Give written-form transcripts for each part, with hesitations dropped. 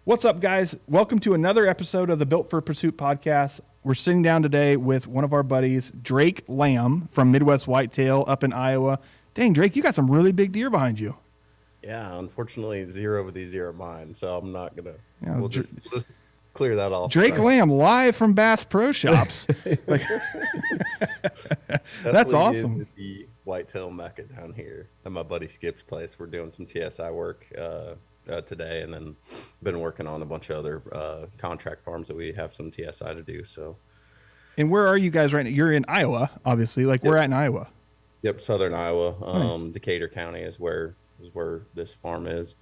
What's up, guys? Welcome to another episode of the Built for Pursuit podcast. We're sitting down today with one of our buddies, Drake Lamb from Midwest Whitetail up in Iowa. Dang, Drake, you got some really big deer behind you. Yeah, unfortunately, zero of these are mine, so I'm not gonna. Yeah, we'll just clear that off. Drake Lamb live from Bass Pro Shops. That's awesome. The whitetail mecca down here at my buddy Skip's place. We're doing some TSI work today, and then been working on a bunch of other contract farms that we have some TSI to do. So, and where are you guys right now? You're in Iowa, obviously. Like, we're at in Iowa. Yep, southern Iowa. Nice. Decatur County is where this farm is.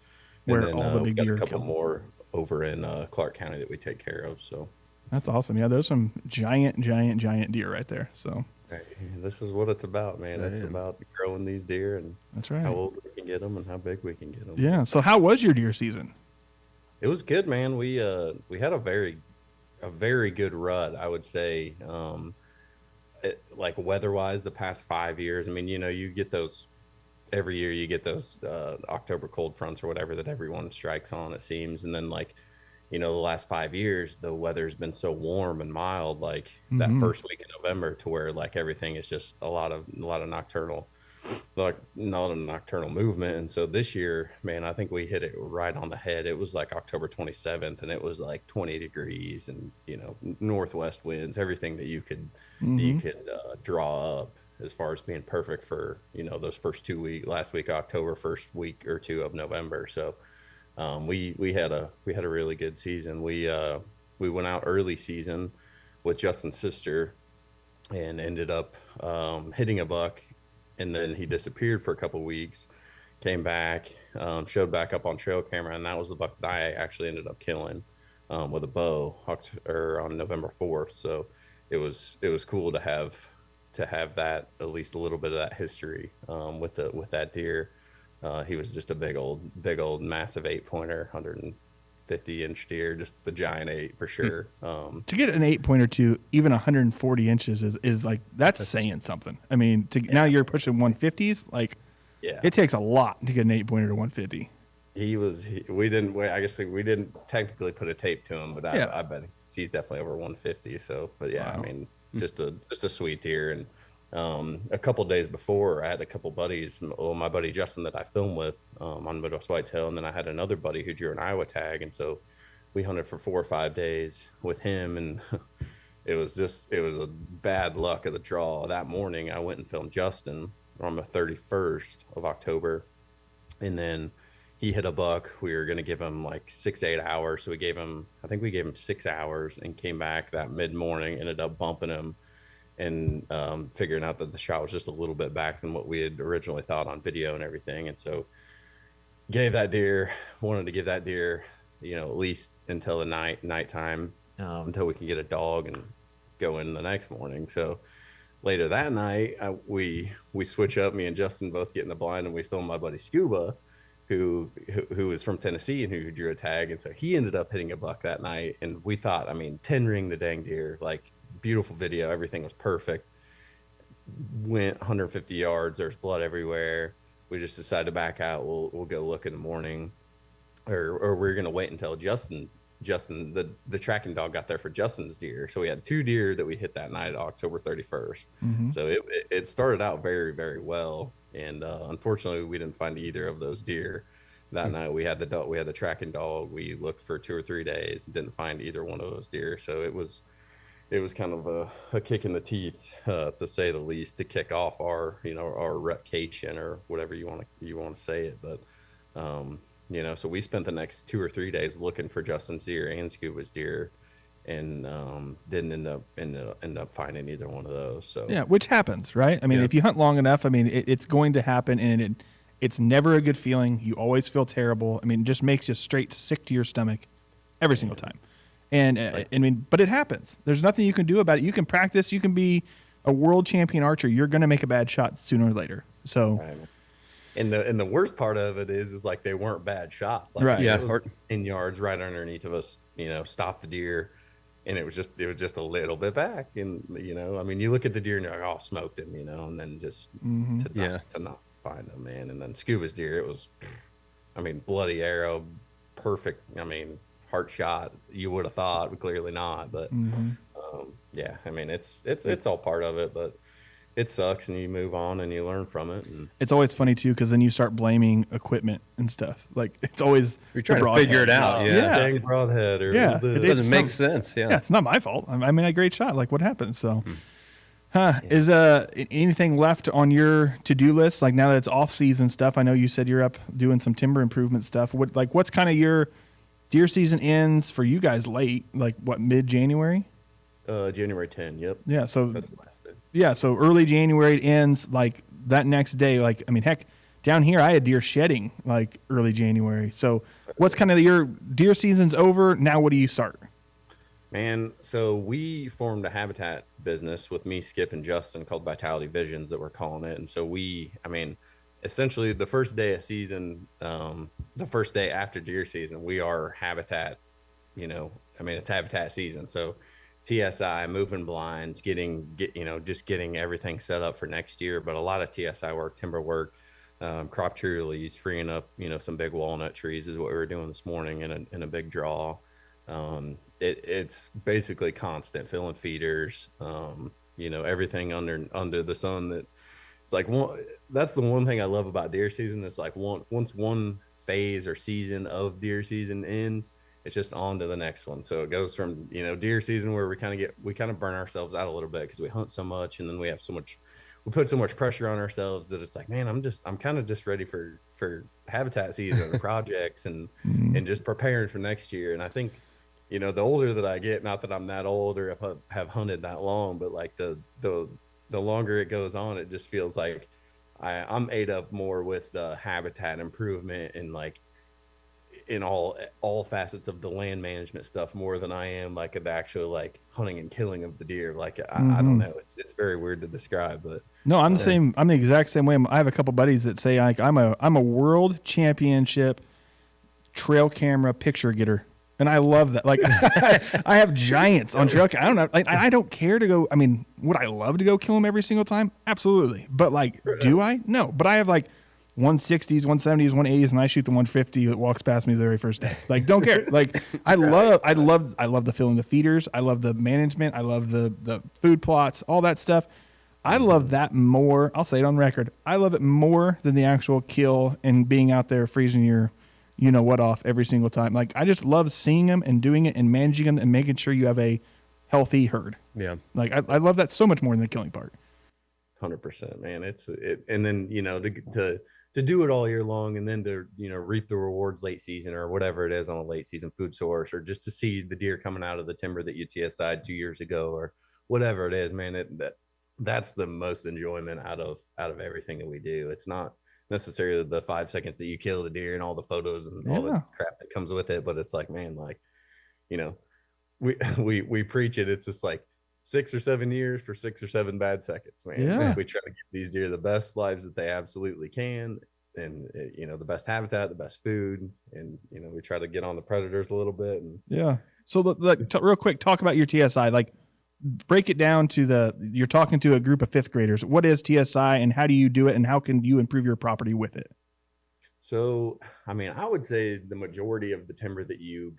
Where and then, all the big deer a couple killed. more over in Clark County that we take care of. So that's awesome. Yeah, there's some giant deer right there. So this is what it's about, man. It's about growing these deer and that's right. How old we can get them and how big we can get them. Yeah. So how was your deer season? It was good, man. We had a very good rut, I would say. Like weather-wise, the past 5 years. I mean, you get those every year. You get those October cold fronts or whatever that everyone strikes on, it seems. And then, like, the last 5 years, the weather's been so warm and mild, like that first week in November, to where like everything is just a lot of nocturnal, like not a nocturnal movement. And so this year, man, I think we hit it right on the head. It was like October 27th, and it was like 20 degrees, and northwest winds, everything that you could draw up as far as being perfect for those first 2 weeks, last week of October, first week or two of November. So we had a really good season. We went out early season with Justin's sister and ended up hitting a buck, and then he disappeared for a couple of weeks, came back, showed back up on trail camera, and that was the buck that I actually ended up killing with a bow on November 4th. So it was cool to have that, at least a little bit of that history with that deer. He was just a big old massive 8-pointer, 150-inch deer, just the giant 8 for sure. To get an 8-pointer to even 140 inches is like that's saying something. I mean, now you're pushing 150s. Like, it takes a lot to get an 8-pointer to 150. We didn't technically put a tape to him, but I bet he's definitely over 150. So, but yeah, wow. I mean, just a sweet deer. And a couple days before, I had a couple buddies. Well, my buddy Justin that I filmed with on Midwest Whitetail, and then I had another buddy who drew an Iowa tag, and so we hunted for 4 or 5 days with him, and it was a bad luck of the draw. That morning, I went and filmed Justin on the 31st of October, and then he hit a buck. We were going to give him like 6-8 hours, so we gave him 6 hours, and came back that mid-morning, ended up bumping him, and figuring out that the shot was just a little bit back than what we had originally thought on video and everything. And so wanted to give that deer, at least until the nighttime, until we can get a dog and go in the next morning. So later that night, we switch up, me and Justin both get in the blind, and we film my buddy Scuba, who is from Tennessee and who drew a tag. And so he ended up hitting a buck that night, and we thought, 10 ring the dang deer, like, beautiful video, everything was perfect. Went 150 yards, there's blood everywhere. We just decided to back out. We'll go look in the morning, or we're gonna wait until Justin the tracking dog got there for Justin's deer. So we had 2 deer that we hit that night, October 31st. So it started out very, very well, and unfortunately we didn't find either of those deer that night. We had the tracking dog. We looked for 2 or 3 days and didn't find either one of those deer. So it was kind of a kick in the teeth, to say the least, to kick off our rutcation, or whatever you want to say it. But so we spent the next 2 or 3 days looking for Justin's deer and Scuba's deer, and didn't end up finding either one of those. So yeah, which happens, right? I mean, if you hunt long enough, it's going to happen, and it's never a good feeling. You always feel terrible. I mean, it just makes you straight sick to your stomach every single time. And right. But it happens. There's nothing you can do about it. You can practice. You can be a world champion archer. You're going to make a bad shot sooner or later. So, right. And the worst part of it is like they weren't bad shots. Like, right. Yeah. It was 10 yards right underneath of us. Stopped the deer, and it was just a little bit back. And you look at the deer and you're like, oh, smoked him. And then just to not find him, man. And then Scuba's deer, it was, bloody arrow, perfect. heart shot. You would have thought, but clearly not. But yeah, I mean, it's all part of it, but it sucks, and you move on and you learn from it. And It's always funny too, because then you start blaming equipment and stuff. Like it's always You're trying to figure it out. Yeah. dang broadhead, or Yeah, it It doesn't make sense. Yeah, it's not my fault. I mean, a great shot. Like, what happened? So, is anything left on your to-do list? Like now that it's off-season stuff, I know you said you're up doing some timber improvement stuff. What's kind of your deer season ends for you guys late? Like what, mid-January? January 10. Yep. Yeah. So That's the last day. yeah. So early January it ends. Like that next day. Like I mean, heck, down here I had deer shedding like early January. So what's kind of your deer season's over now? What do you start? Man, so we formed a habitat business with me, Skip, and Justin called Vitality Visions that we're calling it. And so I mean, essentially the first day of season, the first day after deer season, we are habitat, I mean, it's habitat season. So TSI, moving blinds, just getting everything set up for next year. But a lot of TSI work, timber work, crop tree release, freeing up, some big walnut trees is what we were doing this morning in a big draw. It's basically constant filling feeders, everything under the sun. That it's like that's the one thing I love about deer season. It's like once one phase or season of deer season ends, it's just on to the next one. So it goes from, deer season where we kind of burn ourselves out a little bit because we hunt so much, and then we put so much pressure on ourselves that it's like, man, I'm kind of just ready for habitat season and projects and just preparing for next year. And I think, the older that I get, not that I'm that old or have hunted that long, but like the longer it goes on, it just feels like I'm ate up more with the habitat improvement and like in all facets of the land management stuff more than I am like the actual like hunting and killing of the deer. Like I don't know, it's very weird to describe, but no, I'm the same. I'm the exact same way. I have a couple buddies that say like I'm a world championship trail camera picture getter. And I love that. Like I have giants on trail cam. I don't know. Like I don't care to go. I mean, would I love to go kill them every single time? Absolutely. But like, do I? No. But I have like 160s, 170s, 180s, and I shoot the 150 that walks past me the very first day. Like, don't care. Like, I love the filling the feeders. I love the management. I love the food plots, all that stuff. I love that more. I'll say it on record. I love it more than the actual kill and being out there freezing your, off every single time. Like, I just love seeing them and doing it and managing them and making sure you have a healthy herd. Yeah. Like, I love that so much more than the killing part. 100%, man. And then, to do it all year long and then to, reap the rewards late season or whatever it is on a late season food source, or just to see the deer coming out of the timber that you TSI'd 2 years ago or whatever it is, man, that's the most enjoyment out of everything that we do. It's not necessarily the 5 seconds that you kill the deer and all the photos and all the crap that comes with it, but it's like, man, like, we preach it. It's just like 6 or 7 years for 6 or 7 bad seconds, man. Yeah. We try to give these deer the best lives that they absolutely can, and the best habitat, the best food, and we try to get on the predators a little bit. And yeah. So real quick, talk about your TSI. Like, break it down to you're talking to a group of fifth graders. What is TSI and how do you do it, and how can you improve your property with it? So, I mean, I would say the majority of the timber that you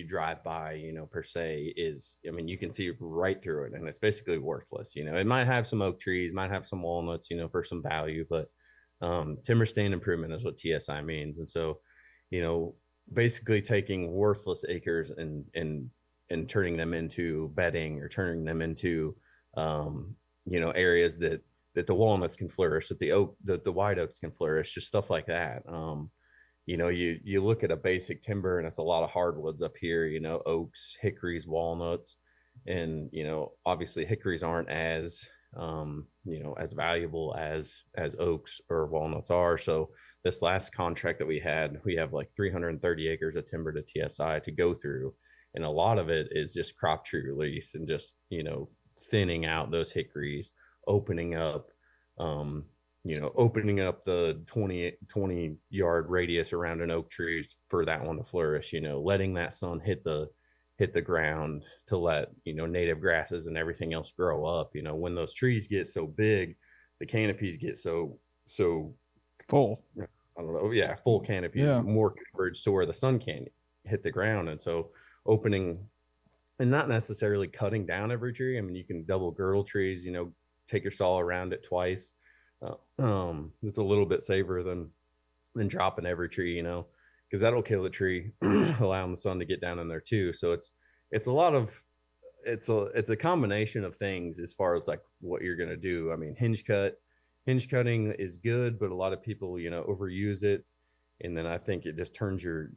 drive by, per se is, I mean, you can see right through it and it's basically worthless. It might have some oak trees, might have some walnuts, for some value, but timber stand improvement is what TSI means. And so, basically taking worthless acres and turning them into bedding or turning them into, areas that the walnuts can flourish, that the white oaks can flourish, just stuff like that. You look at a basic timber and it's a lot of hardwoods up here, oaks, hickories, walnuts, and, obviously hickories aren't as, as valuable as oaks or walnuts are. So this last contract that we have like 330 acres of timber to TSI to go through. And a lot of it is just crop tree release and just, thinning out those hickories, opening up the 20 yard radius around an oak tree for that one to flourish, letting that sun hit the ground to let, native grasses and everything else grow up. When those trees get so big, the canopies get so full. I don't know. Yeah. Full canopies, more coverage to where the sun can't hit the ground. And so opening and not necessarily cutting down every tree. I mean, you can double girdle trees, take your saw around it twice. It's a little bit safer than dropping every tree, because that'll kill the tree, allowing the sun to get down in there too. So it's a lot of it's a combination of things as far as like what you're gonna do. I mean, hinge cutting is good, but a lot of people overuse it, and then I think it just turns your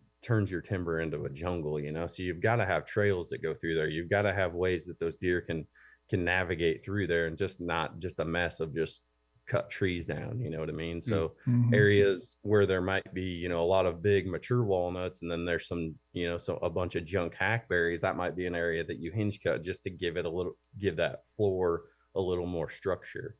timber into a jungle. So you've got to have trails that go through there. You've got to have ways that those deer can navigate through there, and just not just a mess of just cut trees down, you know what I mean? So areas where there might be, a lot of big mature walnuts, and then there's some, so a bunch of junk hackberries, that might be an area that you hinge cut just to give that floor a little more structure.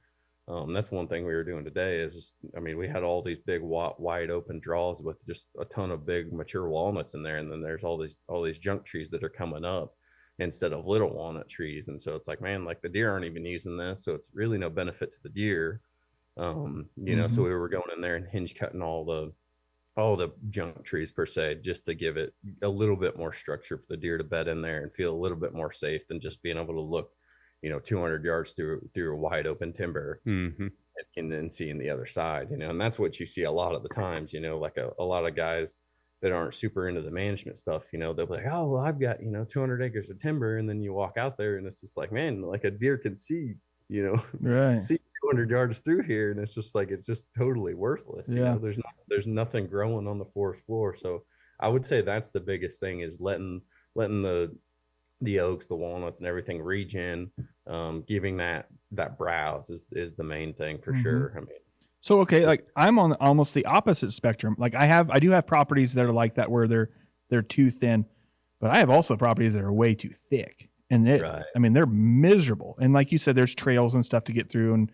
That's one thing we were doing today is just, we had all these big wide open draws with just a ton of big mature walnuts in there. And then there's all these junk trees that are coming up instead of little walnut trees. And so it's like, man, like the deer aren't even using this. So it's really no benefit to the deer. So we were going in there and hinge cutting all the junk trees per se, just to give it a little bit more structure for the deer to bed in there and feel a little bit more safe than just being able to look 200 yards through a wide open timber and then seeing the other side, and that's what you see a lot of the times, like a lot of guys that aren't super into the management stuff, they'll be like, oh, well, I've got, 200 acres of timber. And then you walk out there and it's just like, man, like a deer can see, right. see 200 yards through here. And it's just like, it's just totally worthless. Yeah. There's nothing growing on the forest floor. So I would say that's the biggest thing, is letting the oaks, the walnuts and everything regen, giving that browse is the main thing for sure. So, okay, like I'm on almost the opposite spectrum. Like I do have properties that are like that where they're too thin, but I have also properties that are way too thick, and they're miserable. And like you said, there's trails and stuff to get through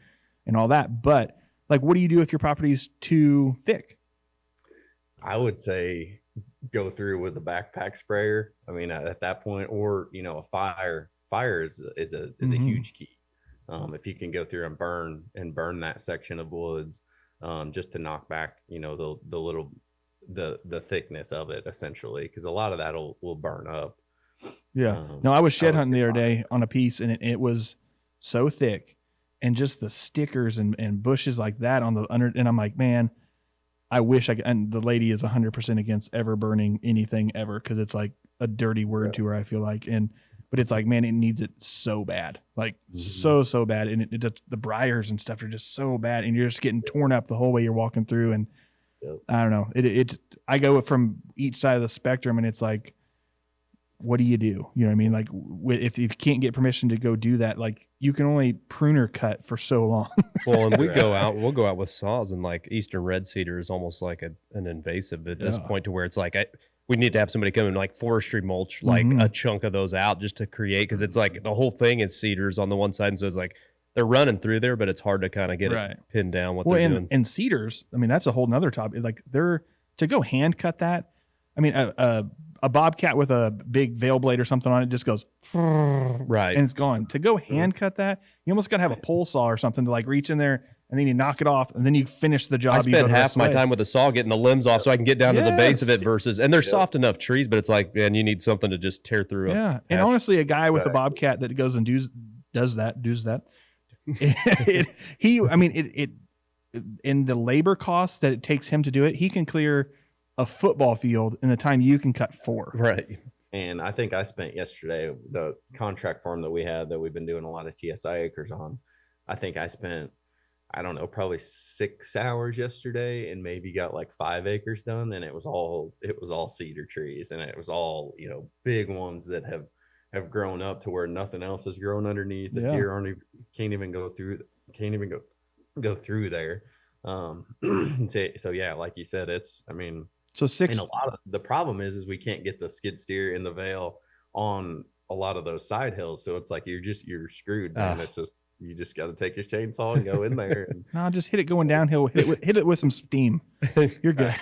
and all that. But like, what do you do if your property is too thick? I would say go through with a backpack sprayer. At that point, or a fire is a huge key. If you can go through and burn that section of woods, just to knock back, the thickness of it, essentially, because a lot of that will burn up. Yeah. No, I was shed hunting the other day on a piece, and it was so thick, and just the stickers and bushes like that on the under, and I'm like, man, I wish I could. And the lady is 100% against ever burning anything ever, because it's like a dirty word to her, I feel like. But it's like, man, it needs it so bad, like so bad. And the briars and stuff are just so bad, and you're just getting torn up the whole way you're walking through. And I don't know, I go from each side of the spectrum, and it's like, what do? You know what I mean? Like if you can't get permission to go do that, like you can only pruner cut for so long. Well, and we'll go out with saws, and like Eastern red cedar is almost like an invasive at this point, to where it's like, we need to have somebody come and like forestry mulch, like a chunk of those out just to create. Cause it's like the whole thing is cedars on the one side. And so it's like, they're running through there, but it's hard to kind of get it pinned down what they're doing. And cedars, that's a whole nother topic. Like to go hand cut that. A bobcat with a big veil blade or something on it just goes right, and it's gone. To go hand cut that, you almost got to have a pole saw or something to like reach in there, and then you knock it off, and then you finish the job. I spend half my time with a saw getting the limbs off so I can get down to the base of it and they're soft enough trees, but it's like, man, you need something to just tear through. Yeah. And honestly, a guy with a bobcat that goes and does that. In the labor costs that it takes him to do it, he can clear a football field in the time you can cut 4. Right. And I think I spent yesterday, the contract farm that we had that we've been doing a lot of TSI acres on, I think I spent, I don't know, probably 6 hours yesterday, and maybe got like 5 acres done. And it was all cedar trees, and it was all, big ones that have grown up to where nothing else has grown underneath. The deer can't even go through there. So yeah, like you said, so 6. And a lot of the problem is we can't get the skid steer in the veil on a lot of those side hills. So it's like you're screwed, man. It's just, you just got to take your chainsaw and go in there. And no, just hit it going downhill. Hit it with some steam. You're good.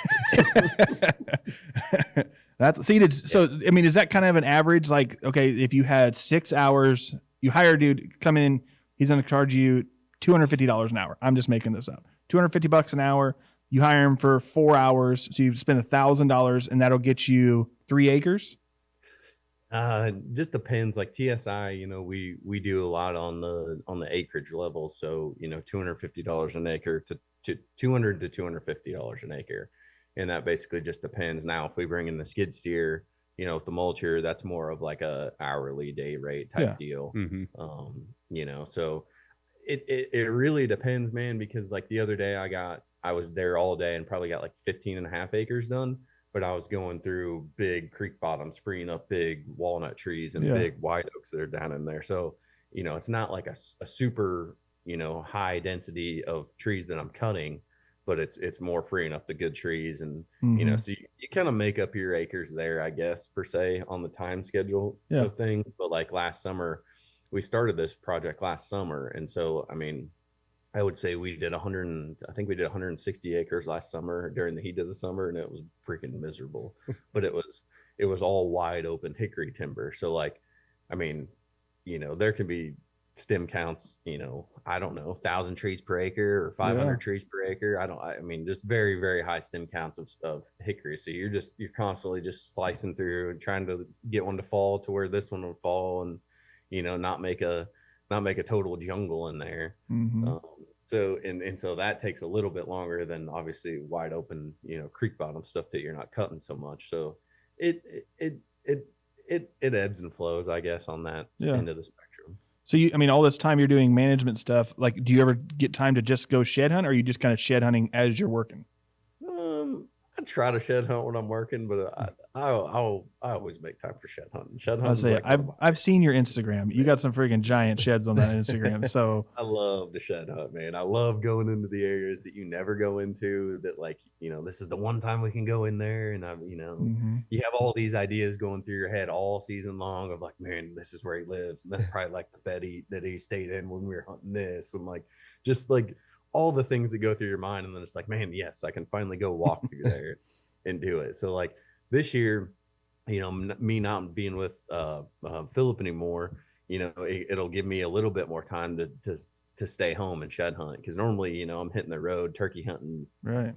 So is that kind of an average? Like, okay, if you had 6 hours, you hire a dude come in, he's going to charge you $250 an hour. I'm just making this up. $250 an hour. You hire them for 4 hours, so you spend $1,000, and that'll get you 3 acres. Just depends. Like TSI, we do a lot on the acreage level. So, $250 an acre to $200 to $250 an acre. And that basically just depends. Now, if we bring in the skid steer, with the mulcher, that's more of like a hourly day rate type deal. So it really depends, man, because like the other day I was there all day and probably got like 15 and a half acres done. But I was going through big creek bottoms, freeing up big walnut trees and big white oaks that are down in there. So, it's not like a super, high density of trees that I'm cutting, but it's more freeing up the good trees. And, so you kind of make up your acres there, I guess, per se, on the time schedule of things. But like last summer, we started this project last summer. And so, I mean, I would say we did 160 acres last summer during the heat of the summer, and it was freaking miserable. But it was all wide open hickory timber. So like, I mean, there can be stem counts, I don't know, 1,000 trees per acre or 500 trees per acre. I mean, just very, very high stem counts of hickory. So you're constantly just slicing through and trying to get one to fall to where this one would fall, and, not make a total jungle in there. So that takes a little bit longer than obviously wide open, creek bottom stuff that you're not cutting so much. So it ebbs and flows, I guess, on that end of the spectrum. So all this time you're doing management stuff, like, do you ever get time to just go shed hunt, or are you just kind of shed hunting as you're working? I try to shed hunt when I'm working, but I always make time for shed hunting. Shed hunt. I've seen your Instagram. You got some freaking giant sheds on that Instagram. So I love to shed hunt, man. I love going into the areas that you never go into. That, like, this is the one time we can go in there, and you have all these ideas going through your head all season long of like, man, this is where he lives, and that's probably like the bed that he stayed in when we were hunting this, and like just like all the things that go through your mind. And then it's like, man, yes, I can finally go walk through there and do it. So like this year, me not being with Philip anymore, it'll give me a little bit more time to stay home and shed hunt. Cause normally, I'm hitting the road turkey hunting, right,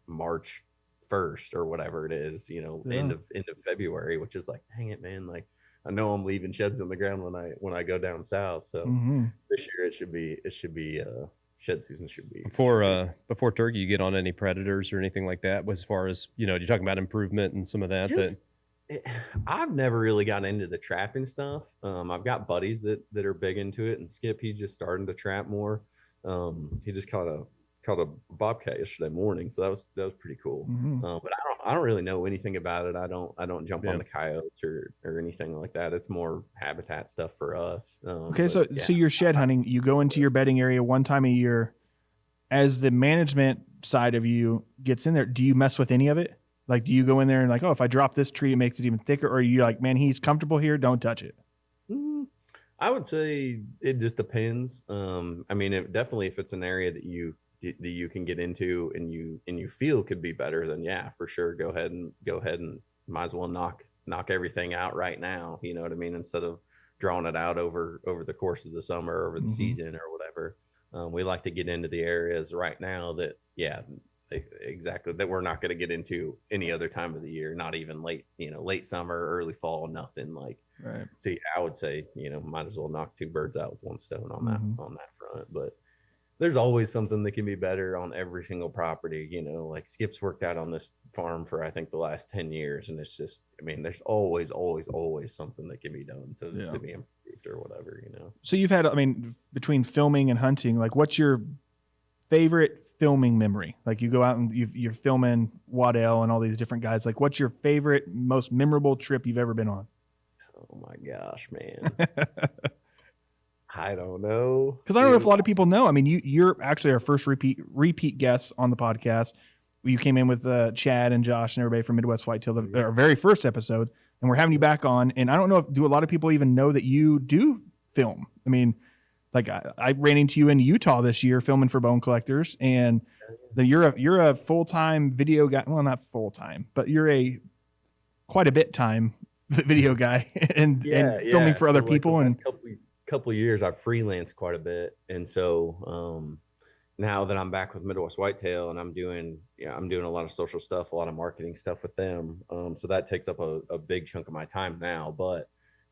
March 1st or whatever it is, end of February, which is like, dang it, man. Like, I know I'm leaving sheds on the ground when I go down south. So this year it should be shed season should be before turkey. You get on any predators or anything like that? As far as you're talking about improvement and some of that. I've never really gotten into the trapping stuff. I've got buddies that are big into it, and Skip, he's just starting to trap more. He just caught a bobcat yesterday morning, so that was pretty cool. But I don't really know anything about it. I don't jump on the coyotes or anything like that. It's more habitat stuff for us. So you're shed hunting. You go into your bedding area one time a year. As the management side of you gets in there, do you mess with any of it? Like, do you go in there and like, oh, if I drop this tree, it makes it even thicker? Or are you like, man, he's comfortable here, don't touch it? I would say it just depends. Definitely if it's an area that you can get into and you feel could be better, then yeah, for sure, go ahead and might as well knock everything out right now. You know what I mean? Instead of drawing it out over the course of the summer, over the season or whatever. We like to get into the areas right now that, exactly, that we're not going to get into any other time of the year, not even late summer, early fall, nothing like. Right. So yeah, I would say, might as well knock two birds out with one stone on that front. But there's always something that can be better on every single property. Like Skip's worked out on this farm for, I think, the last 10 years. And it's just, there's always something that can be done to be improved or whatever, So you've had, between filming and hunting, like, what's your favorite filming memory? Like, you go out and you're filming Waddell and all these different guys. Like, what's your favorite, most memorable trip you've ever been on? Oh my gosh, man. I don't know. Because I don't know if a lot of people know. You're actually our first repeat guest on the podcast. You came in with Chad and Josh and everybody from Midwest Whitetail, our very first episode, and we're having you back on. And I don't know do a lot of people even know that you do film? Like I ran into you in Utah this year filming for Bone Collectors, and you're a full-time video guy. Well, not full-time, but you're quite a bit time video guy and filming for other people. And couple of years I've freelanced quite a bit, and so now that I'm back with Midwest Whitetail and I'm doing a lot of social stuff, a lot of marketing stuff with them. So that takes up a big chunk of my time now. But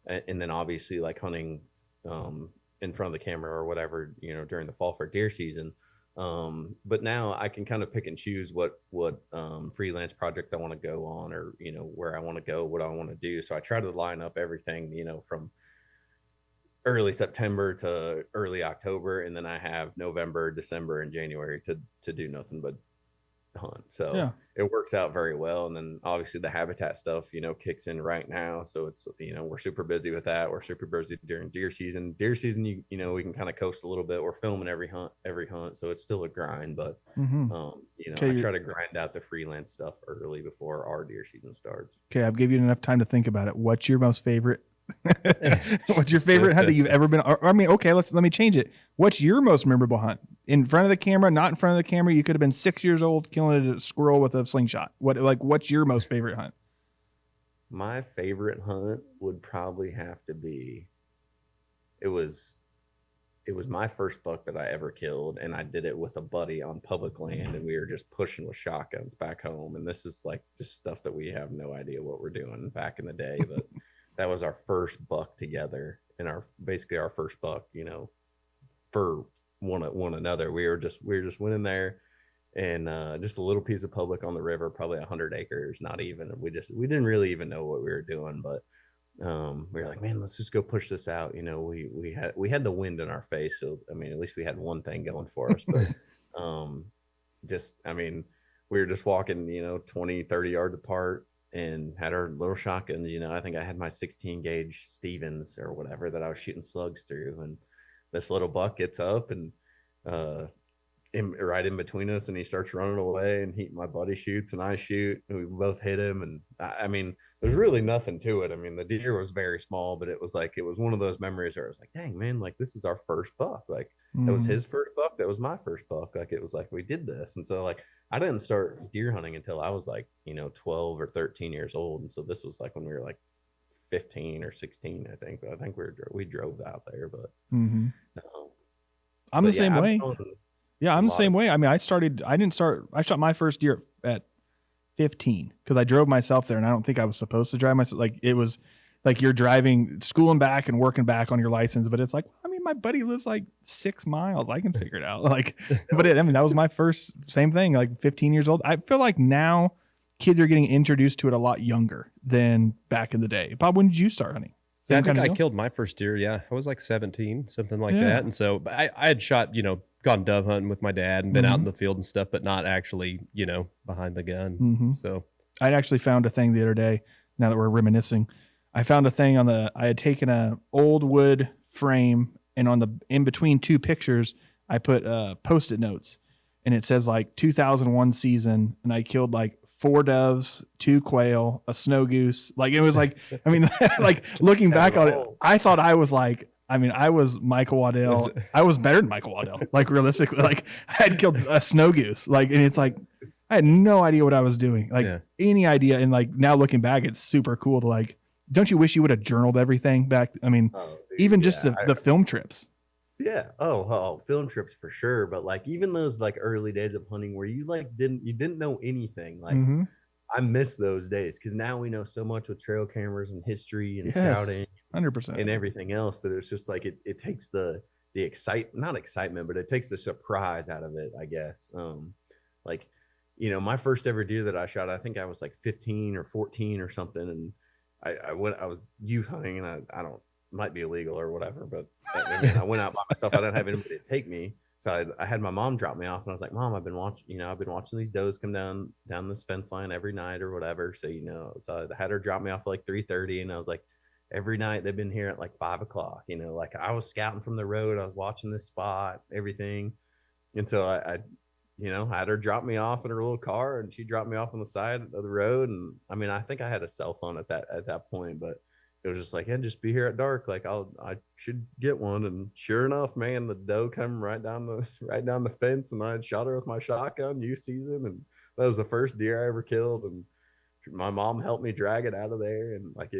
and then obviously like hunting in front of the camera or whatever, during the fall for deer season. But now I can kind of pick and choose what freelance projects I want to go on, or where I want to go, what I want to do. So I try to line up everything, from early September to early October, and then I have November, December, and January to do nothing but hunt. So Yeah. it works out very well. And then obviously the habitat stuff, kicks in right now. So it's, we're super busy with that. We're super busy during deer season. Deer season, we can kind of coast a little bit. We're filming every hunt. So it's still a grind, but I try to grind out the freelance stuff early before our deer season starts. Okay. I've given you enough time to think about it. What's your most favorite? What's your favorite hunt that you've ever been? Or, I mean, okay, let me change it. What's your most memorable hunt? In front of the camera, not in front of the camera. You could have been 6 years old killing a squirrel with a slingshot. What's your most favorite hunt? My favorite hunt would probably have to be. It was my first buck that I ever killed, and I did it with a buddy on public land, and we were just pushing with shotguns back home. And this is like just stuff that we have no idea what we're doing back in the day, but that was our first buck together, and basically our first buck, for one another. We were just went in there, and just a little piece of public on the river, probably 100 acres, not even. We didn't really even know what we were doing, but we were like, man, let's just go push this out. We had the wind in our face, so I mean, at least we had one thing going for us. But we were just walking, 20, 30 yards apart, and had our little shotguns. I think I had my 16 gauge Stevens or whatever that I was shooting slugs through, and this little buck gets up and right in between us, and he starts running away, and my buddy shoots and I shoot, and we both hit him. And I mean, there's really nothing to it. I mean, the deer was very small, but it was one of those memories where I was like, dang, man, like this is our first buck. Like that was his first buck, that was my first buck. Like it was like we did this. And so like I didn't start deer hunting until I was like 12 or 13 years old. And so this was like when we were like 15 or 16, I think. But I think we drove out there. But I'm the same way. Yeah, I'm the same way. I mean, I shot my first deer at 15 because I drove myself there, and I don't think I was supposed to drive myself. Like it was like you're driving, schooling back and working back on your license, but it's like, I mean, my buddy lives like 6 miles. I can figure it out. Like, but that was my first, same thing, like 15 years old. I feel like now kids are getting introduced to it a lot younger than back in the day. Bob, when did you start hunting? I think I killed my first deer. Yeah, I was like 17, something like that. And so I had shot, gone dove hunting with my dad and been out in the field and stuff, but not actually, behind the gun. So I actually found a thing the other day. Now that we're reminiscing, I found a thing I had taken a old wood frame, and in between two pictures, I put Post-it notes, and it says like 2001 season, and I killed like 4 doves, 2 quail, a snow goose. Like it was like, I mean, like looking back on it, I thought I was like, I was Michael Waddell. I was better than Michael Waddell. Like realistically, like I had killed a snow goose. Like, and it's like, I had no idea what I was doing. Like any idea. And like now looking back, it's super cool to like, don't you wish you would have journaled everything back? I mean, even just the film trips. Yeah. Oh, film trips for sure. But like even those like early days of hunting where you like didn't know anything. Like I miss those days because now we know so much with trail cameras and history and scouting, 100%, and everything else, that it's just like it takes the not excitement, but it takes the surprise out of it, I guess. Like, my first ever deer that I shot, I think I was like 15 or 14 or something, and I was youth hunting, and I don't, might be illegal or whatever, but I went out by myself. I didn't have anybody to take me. So I had my mom drop me off, and I was like, Mom, I've been watching these does come down this fence line every night or whatever. So, so I had her drop me off at like 3:30, and I was like, every night they've been here at like 5 o'clock, like I was scouting from the road. I was watching this spot, everything. And so I had her drop me off in her little car, and she dropped me off on the side of the road. And I mean, I think I had a cell phone at that point, but it was just like, just be here at dark. Like I should get one. And sure enough, man, the doe come right down the fence, and I had shot her with my shotgun youth season. And that was the first deer I ever killed. And my mom helped me drag it out of there. And like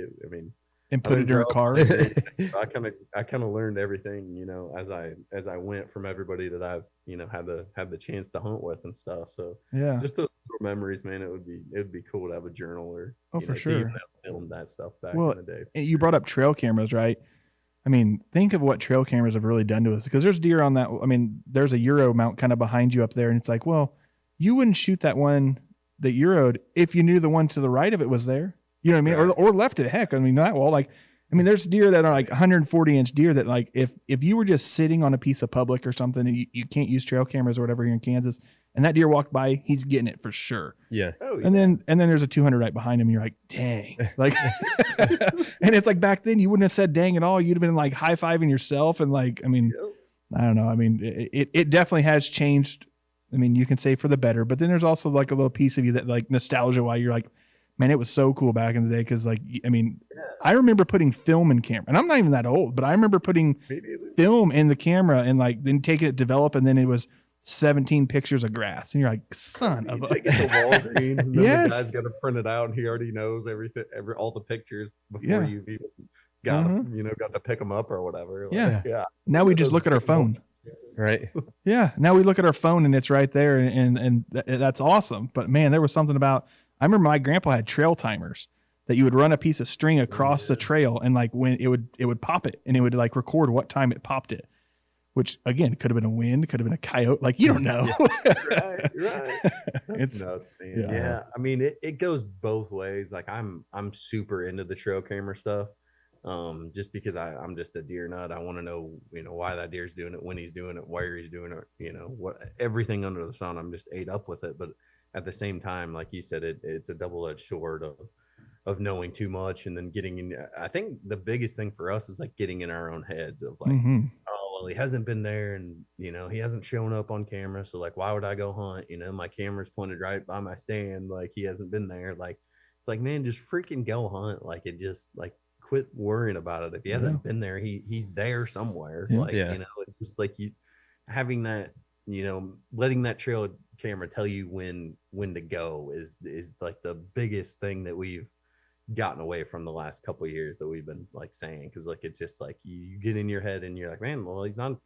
And put it in her car. I kind of learned everything, you know, as I went from everybody that I've, you know, had the chance to hunt with and stuff. So Yeah, just those little memories, man. It would be cool to have a journal or for to sure even have filmed that stuff back in the day. You brought up trail cameras, right? I mean, think of what trail cameras have really done to us, because there's deer on that. I mean, there's a Euro mount kind of behind you up there, and it's like, well, you wouldn't shoot that one that Euroed if you knew the one to the right of it was there. You know what I mean? Right. Or left it. Heck, I mean, not well. Like, I mean, there's deer that are like 140-inch deer that, like, if you were just sitting on a piece of public or something, and you can't use trail cameras or whatever here in Kansas, and that deer walked by, he's getting it for sure. Yeah. Oh, yeah. And then there's a 200 right behind him. And you're like, dang. Like, and it's like back then you wouldn't have said dang at all. You'd have been like high-fiving yourself. And like, I mean, I don't know. I mean, it definitely has changed. I mean, you can say for the better, but then there's also like a little piece of you that like nostalgia, why you're like, man, it was so cool back in the day. Cause like, I mean, I remember putting film in camera, and I'm not even that old, but I remember putting film in the camera and like then taking it, develop, and then it was 17 pictures of grass, and you're like, son of a. Take it to Walgreens, and then the guy's got to print it out, and he already knows everything, all the pictures before you've even got to pick them up or whatever. Like, yeah. Now we just look at our phone. Right. Yeah. Now we look at our phone and it's right there, and that's awesome. But man, there was something about. I remember my grandpa had trail timers that you would run a piece of string across the trail, and like when it would pop it, and it would like record what time it popped it, which again could have been a wind, could have been a coyote, like you don't know. Right. It's nuts, man. Yeah. I mean, it goes both ways. Like I'm super into the trail camera stuff. Just because I'm just a deer nut. I want to know, you know, why that deer's doing it, when he's doing it, where he's doing it, you know, what, everything under the sun. I'm just ate up with it. But at the same time, like you said, it's a double-edged sword of knowing too much, and then getting in. I think the biggest thing for us is like getting in our own heads of like, oh, well, he hasn't been there, and you know, he hasn't shown up on camera, so like, why would I go hunt? You know, my camera's pointed right by my stand, like he hasn't been there. Like, it's like, man, just freaking go hunt. Like, it just like, quit worrying about it. If he hasn't been there, he's there somewhere. You know, it's just like you having that, you know, letting that trail camera tell you when to go is like the biggest thing that we've gotten away from the last couple of years that we've been like saying, because like it's just like you get in your head and you're like, man, well, he's not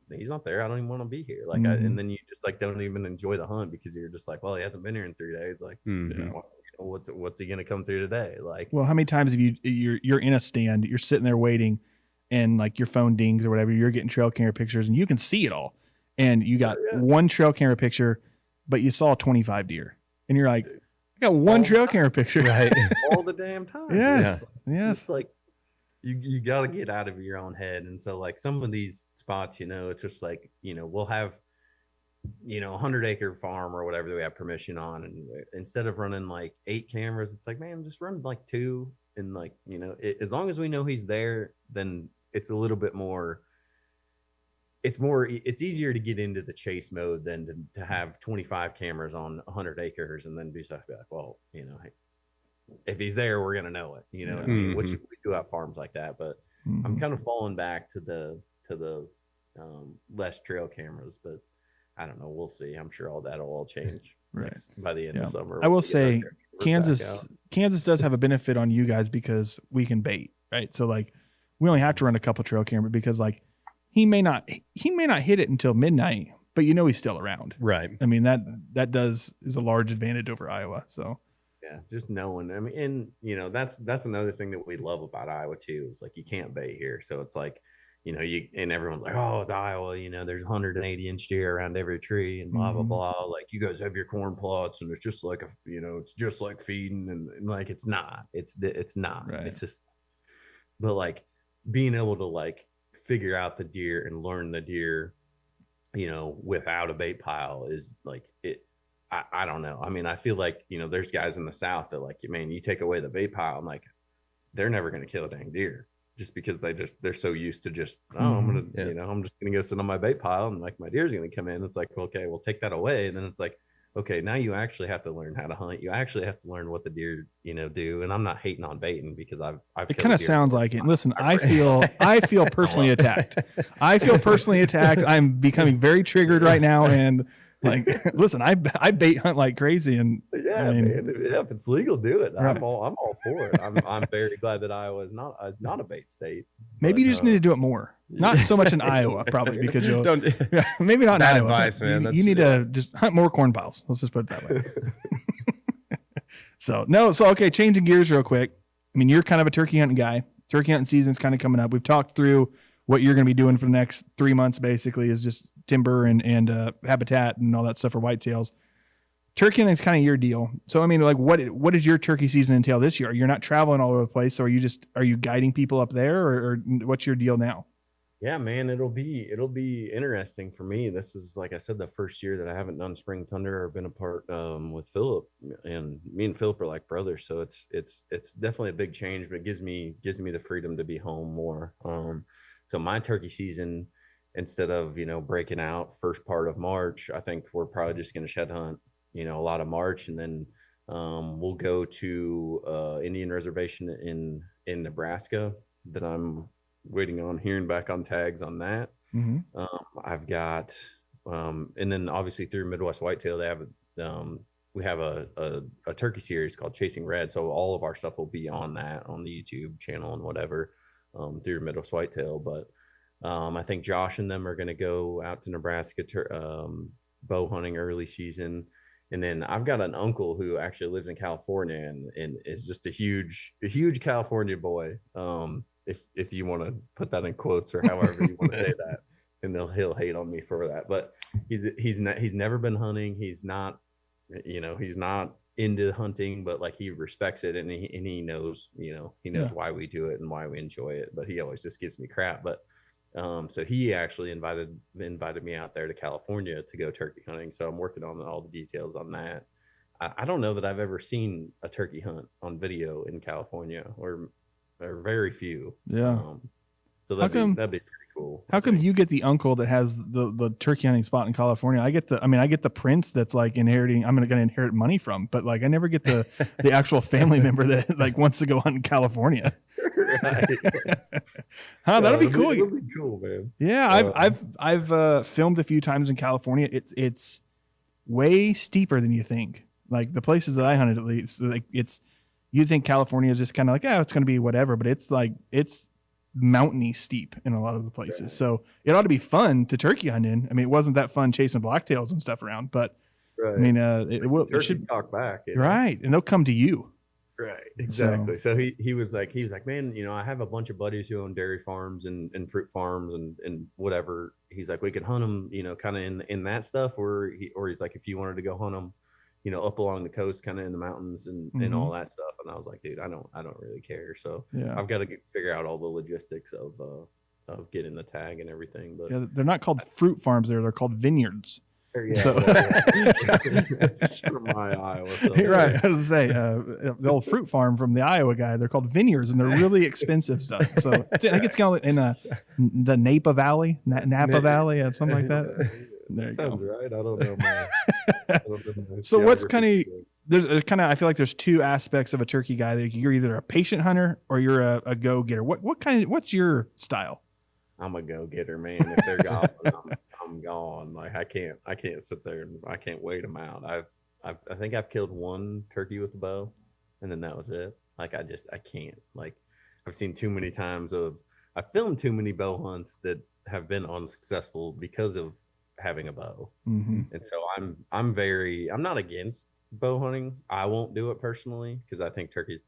there, I don't even want to be here, like and then you just like don't even enjoy the hunt because you're just like, well, he hasn't been here in 3 days, like you know, what's he gonna come through today? Like, well, how many times have you're in a stand, you're sitting there waiting, and like your phone dings or whatever, you're getting trail camera pictures and you can see it all, and you got one trail camera picture, but you saw 25 deer, and you're like, I got one trail camera picture, right? All the damn time. Yes. It's like you got to get out of your own head. And so like some of these spots, you know, it's just like, you know, we'll have, you know, 100-acre farm or whatever that we have permission on, and instead of running like 8 cameras, it's like, man, just run like 2, and like, you know, as long as we know he's there, then it's a little bit more. It's easier to get into the chase mode than to have 25 cameras on 100 acres and then be like, well, you know, if he's there, we're gonna know it, you know what I mean? Which we do have farms like that, but I'm kind of falling back to the less trail cameras, but I don't know, we'll see. I'm sure all that'll all change by the end of summer. I will say Kansas does have a benefit on you guys because we can bait, right? So like we only have to run a couple trail cameras because like he may not hit it until midnight, but you know he's still around. Right. I mean, that is a large advantage over Iowa. So yeah, just knowing. I mean, and you know, that's another thing that we love about Iowa too, is like you can't bait here. So it's like, you know, and everyone's like, oh, it's Iowa, you know, there's 180-inch deer around every tree and blah blah blah. Like, you guys have your corn plots and it's just like it's just like feeding, and like it's not. It's not. Right. It's just, but like being able to like figure out the deer and learn the deer, you know, without a bait pile is like it. I don't know. I mean, I feel like, you know, there's guys in the South that like, man, you take away the bait pile, and like they're never going to kill a dang deer just because they're so used to just, I'm gonna, you know, I'm just gonna go sit on my bait pile and like my deer's gonna come in. It's like, okay, we'll take that away, and then it's like, okay, now you actually have to learn how to hunt. You actually have to learn what the deer, you know, do. And I'm not hating on baiting because I've it kind of sounds like it. Listen, I feel personally attacked. I feel personally attacked. I'm becoming very triggered right now, and Like, listen, I bait hunt like crazy, and Yeah, I mean, man. If it's legal, do it. Right. I'm all for it. I'm very glad that Iowa is not a bait state. maybe but, you just need to do it more. Not so much in Iowa, probably, because you'll Don't. yeah, maybe not in Bad Iowa. advice, man. You need to just hunt more corn piles. Let's just put it that way. So okay, changing gears real quick. I mean, you're kind of a turkey hunting guy. Turkey hunting season's kind of coming up. We've talked through what you're going to be doing for the next 3 months, basically, is just timber and habitat and all that stuff for whitetails. Turkey hunting is kind of your deal. So, I mean, like, what does your turkey season entail this year? You're not traveling all over the place. So are you guiding people up there, or what's your deal now? Yeah, man, it'll be interesting for me. This is, like I said, the first year that I haven't done Spring Thunder or been a part with Philip, and me and Philip are like brothers. So it's definitely a big change, but it gives me the freedom to be home more. So my turkey season, instead of, breaking out first part of March, I think we're probably just going to shed hunt, a lot of March, and then we'll go to Indian reservation in Nebraska that I'm waiting on hearing back on tags on that. Mm-hmm. I've got and then obviously through Midwest Whitetail, they have we have a turkey series called Chasing Red, so all of our stuff will be on that, on the YouTube channel and whatever, through Midwest Whitetail. But I think Josh and them are going to go out to Nebraska bow hunting early season. And then I've got an uncle who actually lives in California and is just a huge California boy. If you want to put that in quotes or however you want to say that, and he'll hate on me for that. But he's never been hunting. He's not, he's not into hunting, but like he respects it, and he knows, he knows why we do it and why we enjoy it. But he always just gives me crap. But so he actually invited me out there to California to go turkey hunting. So I'm working on all the details on that. I don't know that I've ever seen a turkey hunt on video in California, or very few. Yeah. So that'd be pretty cool. How come you get the uncle that has the turkey hunting spot in California? I get the prince that's like inheriting. I'm going to inherit money from, but like I never get the actual family member that like wants to go hunt in California. Right. That'll be cool. It'll be cool, man. Yeah, I've filmed a few times in California. It's way steeper than you think. Like the places that I hunted, at least, like you think California is just kind of like, it's going to be whatever, but it's mountainy steep in a lot of the places. Right. So it ought to be fun to turkey hunt in. I mean, it wasn't that fun chasing blacktails and stuff around, but right. I mean, it should talk back, right, and they'll come to you. Right, exactly. So he was like, man, I have a bunch of buddies who own dairy farms and fruit farms and whatever. He's like, we could hunt them, kind of in that stuff, or he's like, if you wanted to go hunt them, up along the coast, kind of in the mountains and all that stuff. And I was like, dude, I don't really care. So yeah. I've got to figure out all the logistics of getting the tag and everything. But yeah, they're not called fruit farms there; they're called vineyards. Yeah, so, my Iowa. So. Right, I was gonna say the old fruit farm from the Iowa guy. They're called vineyards, and they're really expensive stuff. So I think it's called in the Napa Valley, Valley, something like that. That sounds right. I don't know, man. So what's kind of I feel like there's two aspects of a turkey guy. Like you're either a patient hunter or you're a go getter. What's your style? I'm a go getter, man. If they're gone, I'm gone. Like I can't sit there and I can't wait them out. I think I've killed one turkey with a bow, and then that was it. Like I can't. Like I've seen too many times I filmed too many bow hunts that have been unsuccessful because of having a bow. Mm-hmm. And so I'm not against bow hunting. I won't do it personally because I think turkeys,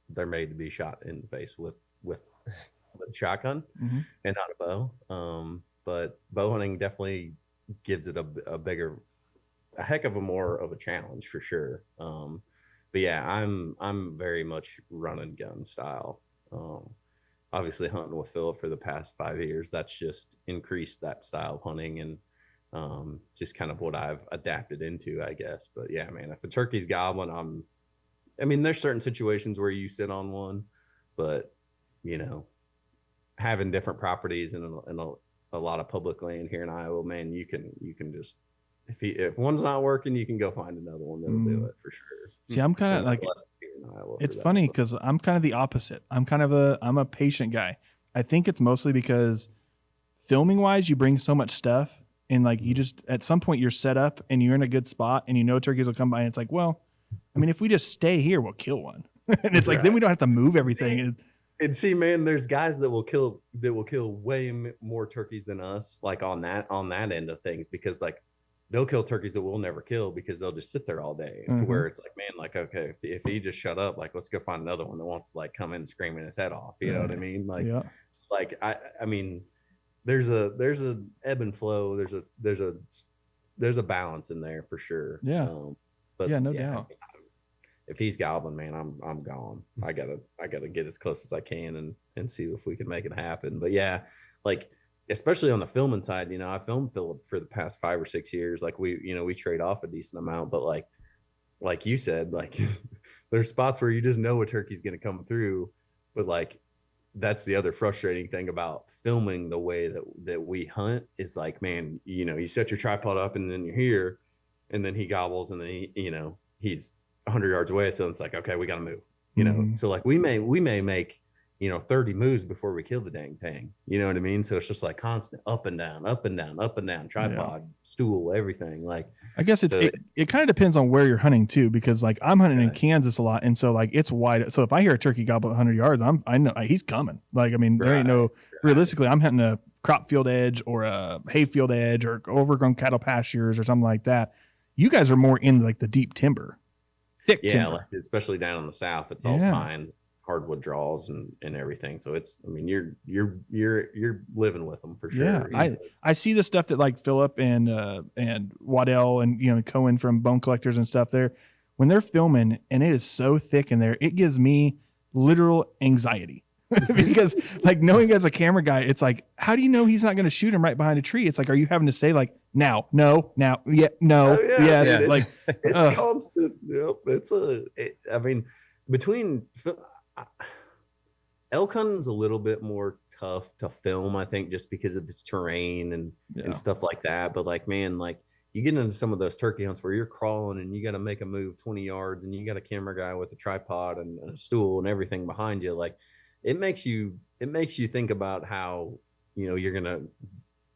they're made to be shot in the face with a shotgun and not a bow. But bow hunting definitely gives it a heck of a more of a challenge for sure. But yeah, I'm very much run and gun style. Obviously hunting with Philip for the past 5 years, that's just increased that style of hunting and just kind of what I've adapted into, I guess. But yeah, man, if a turkey's gobbling, there's certain situations where you sit on one, but having different properties and a lot of public land here in Iowa, man, you can just if one's not working, you can go find another one that'll do it for sure. See, I'm kind of like, it's funny because I'm kind of the opposite. I'm a patient guy. I think it's mostly because filming wise, you bring so much stuff And like, you just, at some point you're set up and you're in a good spot and you know turkeys will come by and it's like, well, I mean, if we just stay here, we'll kill one. And it's like, then we don't have to move everything. And see, man, there's guys that will kill way more turkeys than us, like on that end of things, because like they'll kill turkeys that we'll never kill because they'll just sit there all day. To where it's like, man, like, okay, if he just shut up, like, let's go find another one that wants to like come in screaming his head off. You know what I mean? Like, so like I mean, there's a ebb and flow. There's a balance in there for sure. Yeah. But no doubt. If he's gobbling, man, I'm gone. I gotta get as close as I can and see if we can make it happen. But yeah, like especially on the filming side, you know, I filmed Philip for the past 5 or 6 years. Like we trade off a decent amount, but like you said, like there's spots where you just know a turkey's gonna come through, but like that's the other frustrating thing about filming the way that we hunt is like, man, you know, you set your tripod up and then you're here, and then he gobbles, and then he's 100 yards away, so it's like, okay, we gotta move, you know. So like we may make 30 moves before we kill the dang thing, you know what I mean? So it's just like constant up and down tripod, stool, everything. Like I guess it kind of depends on where you're hunting too, because like I'm hunting in Kansas a lot, and so like it's wide. So if I hear a turkey gobble at 100 yards, I know he's coming. Like, I mean, there ain't no realistically, I'm hunting a crop field edge or a hay field edge or overgrown cattle pastures or something like that. You guys are more in like the deep timber. Thick timber. Like, especially down in the south, it's all pines, hardwood draws, and everything. So it's, I mean, you're living with them for sure. Yeah, I see the stuff that like Philip and Waddell and Cohen from Bone Collectors and stuff there, when they're filming and it is so thick in there, it gives me literal anxiety. Because like knowing as a camera guy, it's like, how do you know he's not going to shoot him right behind a tree? It's like, are you having to say like now, no, now, yeah, no, yes, like it's constant. Yep, I mean, between elk hunting's a little bit more tough to film, I think, just because of the terrain and stuff like that. But like, man, like you get into some of those turkey hunts where you're crawling and you got to make a move 20 yards and you got a camera guy with a tripod and a stool and everything behind you, like. It makes you think about how, you're going to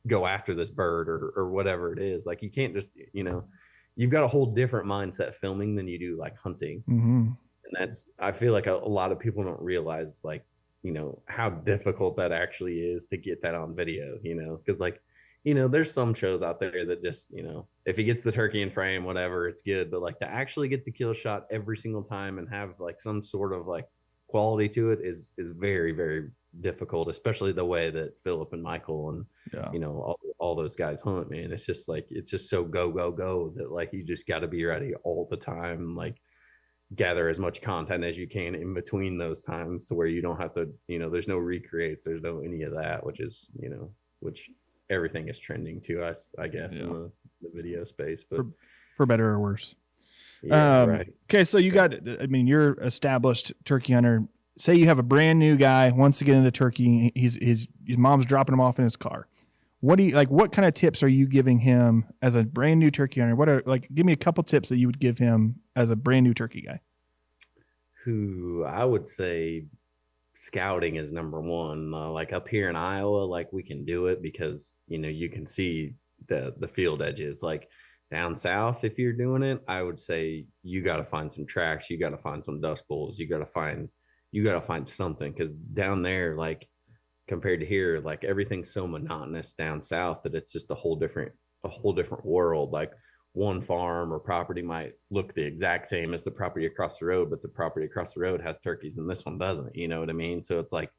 go after this bird or whatever it is. Like you can't just, you've got a whole different mindset filming than you do like hunting. And I feel like a lot of people don't realize like, how difficult that actually is to get that on video, because like, there's some shows out there that just, if he gets the turkey in frame, whatever, it's good. But like to actually get the kill shot every single time and have like some sort of like quality to it is very, very difficult, especially the way that Philip and Michael and all those guys hunt, man. It's just like, it's just so go that like you just got to be ready all the time, like gather as much content as you can in between those times to where you don't have to, there's no recreates, there's no any of that, which is, which everything is trending to us, I guess, in the video space, but for better or worse. Right. Okay, so you're established turkey hunter. Say you have a brand new guy wants to get into turkey. His mom's dropping him off in his car. What kind of tips are you giving him as a brand new turkey hunter? Give me a couple tips that you would give him as a brand new turkey guy. I would say scouting is number one. Like up here in Iowa, like we can do it because you can see the field edges. Like down south, if you're doing it, I would say you got to find some tracks, you got to find some dust bowls, you got to find something, because down there, like compared to here, like everything's so monotonous down south that it's just a whole different world. Like one farm or property might look the exact same as the property across the road, but the property across the road has turkeys and this one doesn't, you know what I mean? So it's like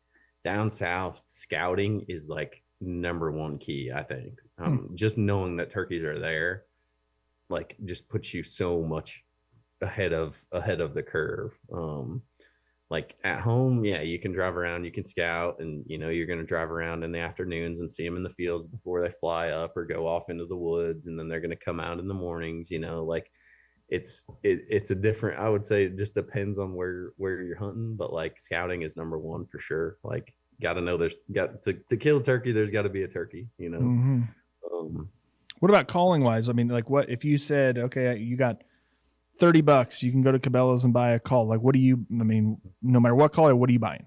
down south, scouting is like number one key, I think. Just knowing that turkeys are there, like just puts you so much ahead of the curve. Like at home, you can drive around, you can scout, and you're going to drive around in the afternoons and see them in the fields before they fly up or go off into the woods, and then they're going to come out in the mornings. Like it's a different, I would say it just depends on where you're hunting, but like scouting is number one for sure. Like got to know to kill a turkey, there's got to be a turkey. What about calling wise? I mean, like what if you said, okay, you got $30, you can go to Cabela's and buy a call. Like, no matter what call, what are you buying?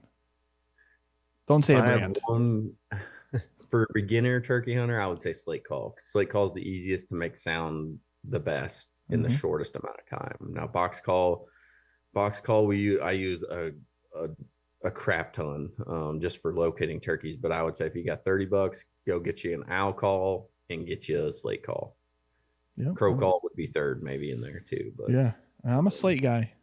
Don't say a brand. For a beginner turkey hunter, I would say slate call. Slate call is the easiest to make sound the best in the shortest amount of time. Now box call, I use a crap ton just for locating turkeys. But I would say if you got $30, go get you an owl call and get you a slate call. Yep. Crow call would be third, maybe in there too. But yeah, I'm a slate guy.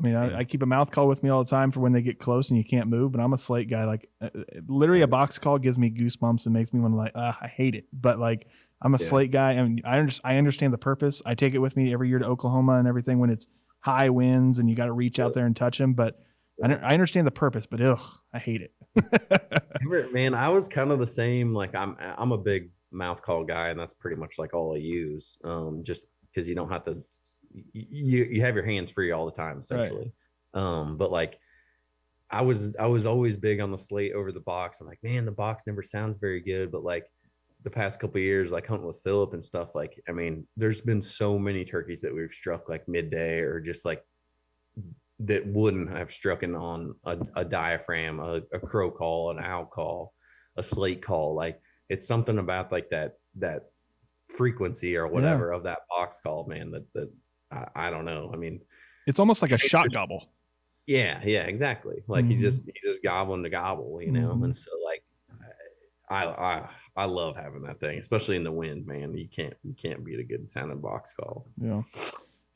I keep a mouth call with me all the time for when they get close and you can't move. But I'm a slate guy. Like literally, a box call gives me goosebumps and makes me want to like, I hate it. But like, I'm a slate guy. I mean, I understand the purpose. I take it with me every year to Oklahoma and everything when it's high winds and you got to reach out there and touch them. But I understand the purpose. But I hate it. Man, I was kind of the same. Like I'm a big mouth call guy, and that's pretty much like all I use. Just because you don't have to, you have your hands free all the time essentially. Right. But like I was always big on the slate over the box. I'm like, man, the box never sounds very good. But like the past couple of years, like hunting with Philip and stuff, like, I mean, there's been so many turkeys that we've struck like midday or just like that wouldn't have struck on a diaphragm, a crow call, an owl call, a slate call. Like it's something about like that frequency or whatever of that box call, man, that I don't know. I mean, it's almost like a shot gobble. Yeah, exactly. Like he's just gobbling to gobble, you know. And so like I love having that thing, especially in the wind, man. You can't beat a good sounding box call.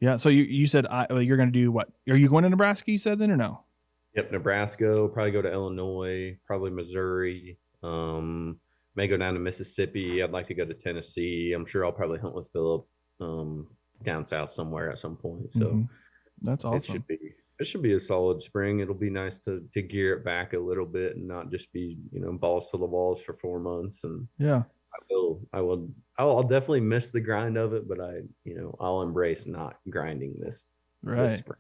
Yeah. So you said you're going to do what? Are you going to Nebraska? You said then or no? Yep, Nebraska. Probably go to Illinois. Probably Missouri. May go down to Mississippi. I'd like to go to Tennessee. I'm sure I'll probably hunt with Philip down south somewhere at some point. So that's awesome. It should be a solid spring. It'll be nice to gear it back a little bit and not just be, balls to the walls for 4 months. And I'll definitely miss the grind of it, but I'll embrace not grinding this. Right. This spring.